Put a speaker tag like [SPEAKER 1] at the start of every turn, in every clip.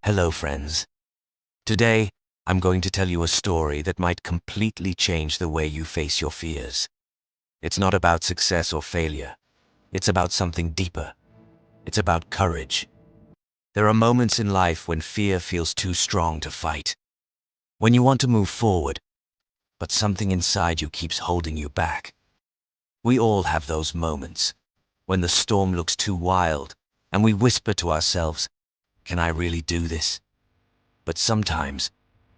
[SPEAKER 1] Hello, friends. Today, I'm going to tell you a story that might completely change the way you face your fears. It's not about success or failure. It's about something deeper. It's about courage. There are moments in life when fear feels too strong to fight. When you want to move forward, but something inside you keeps holding you back. We all have those moments when the storm looks too wild and we whisper to ourselves, "Can I really do this?" But sometimes,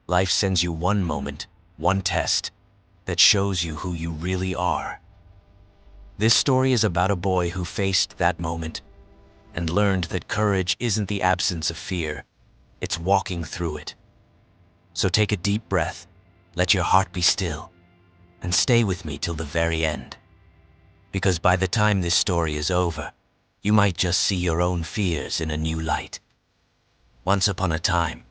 [SPEAKER 1] life sends you one moment, one test, that shows you who you really are. This story is about a boy who faced that moment and learned that courage isn't the absence of fear, it's walking through it. So take a deep breath, let your heart be still, and stay with me till the very end. Because by the time this story is over, you might just see your own fears in a new light. Once upon a time,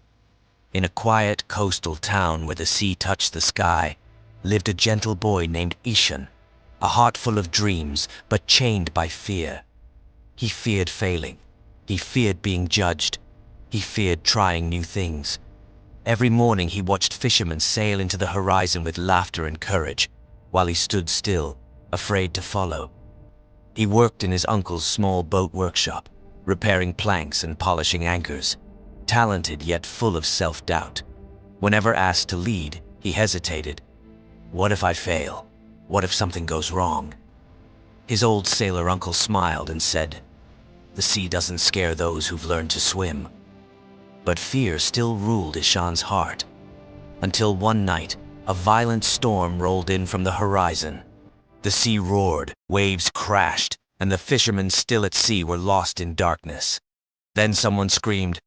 [SPEAKER 1] in a quiet coastal town where the sea touched the sky, lived a gentle boy named Ishan, a heart full of dreams but chained by fear. He feared failing. He feared being judged. He feared trying new things. Every morning he watched fishermen sail into the horizon with laughter and courage, while he stood still, afraid to follow. He worked in his uncle's small boat workshop, repairing planks and polishing anchors. Talented yet full of self-doubt. Whenever asked to lead, he hesitated. What if I fail? What if something goes wrong? His old sailor uncle smiled and said, "The sea doesn't scare those who've learned to swim." But fear still ruled Ishan's heart. Until one night, a violent storm rolled in from the horizon. The sea roared, waves crashed, and the fishermen still at sea were lost in darkness. Then someone screamed,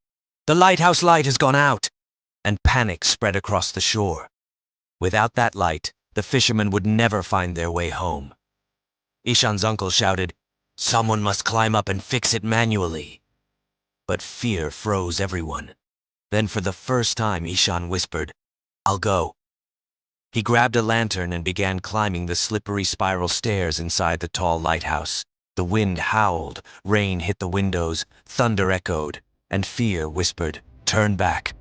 [SPEAKER 1] "The lighthouse light has gone out!" And panic spread across the shore. Without that light, the fishermen would never find their way home. Ishan's uncle shouted, "Someone must climb up and fix it manually." But fear froze everyone. Then for the first time Ishan whispered, "I'll go." He grabbed a lantern and began climbing the slippery spiral stairs inside the tall lighthouse. The wind howled, rain hit the windows, thunder echoed, and fear whispered, "Turn back."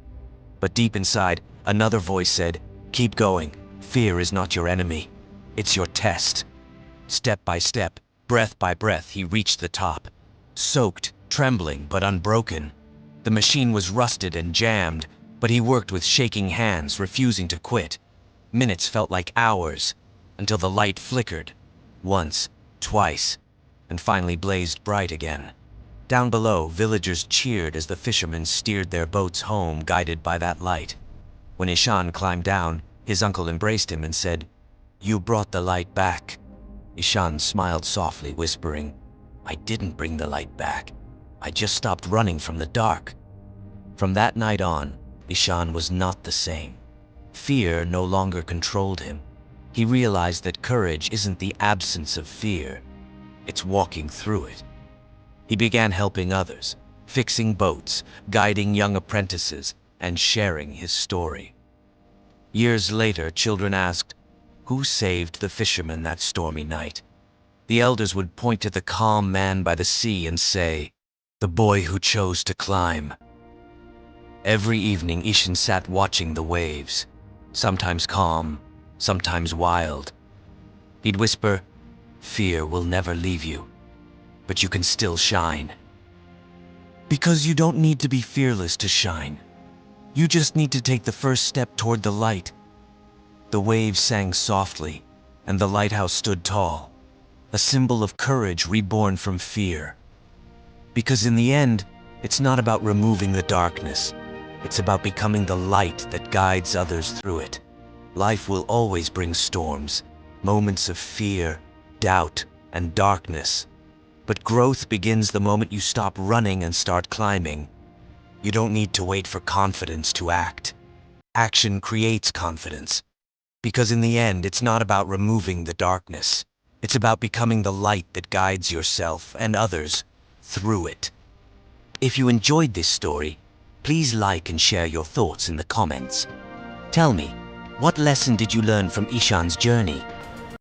[SPEAKER 1] But deep inside, another voice said, "Keep going. Fear is not your enemy. It's your test." Step by step, breath by breath, he reached the top. Soaked, trembling, but unbroken. The machine was rusted and jammed, but he worked with shaking hands, refusing to quit. Minutes felt like hours, until the light flickered. Once, twice, and finally blazed bright again. Down below, villagers cheered as the fishermen steered their boats home, guided by that light. When Ishan climbed down, his uncle embraced him and said, "You brought the light back." Ishan smiled softly, whispering, "I didn't bring the light back. I just stopped running from the dark." From that night on, Ishan was not the same. Fear no longer controlled him. He realized that courage isn't the absence of fear, it's walking through it. He began helping others, fixing boats, guiding young apprentices, and sharing his story. Years later, children asked, "Who saved the fishermen that stormy night?" The elders would point to the calm man by the sea and say, "The boy who chose to climb." Every evening, Ishan sat watching the waves, sometimes calm, sometimes wild. He'd whisper, "Fear will never leave you, but you can still shine." Because you don't need to be fearless to shine. You just need to take the first step toward the light. The waves sang softly, and the lighthouse stood tall, a symbol of courage reborn from fear. Because in the end, it's not about removing the darkness. It's about becoming the light that guides others through it. Life will always bring storms, moments of fear, doubt, and darkness. But growth begins the moment you stop running and start climbing. You don't need to wait for confidence to act. Action creates confidence. Because in the end, it's not about removing the darkness. It's about becoming the light that guides yourself and others through it. If you enjoyed this story, please like and share your thoughts in the comments. Tell me, what lesson did you learn from Ishan's journey?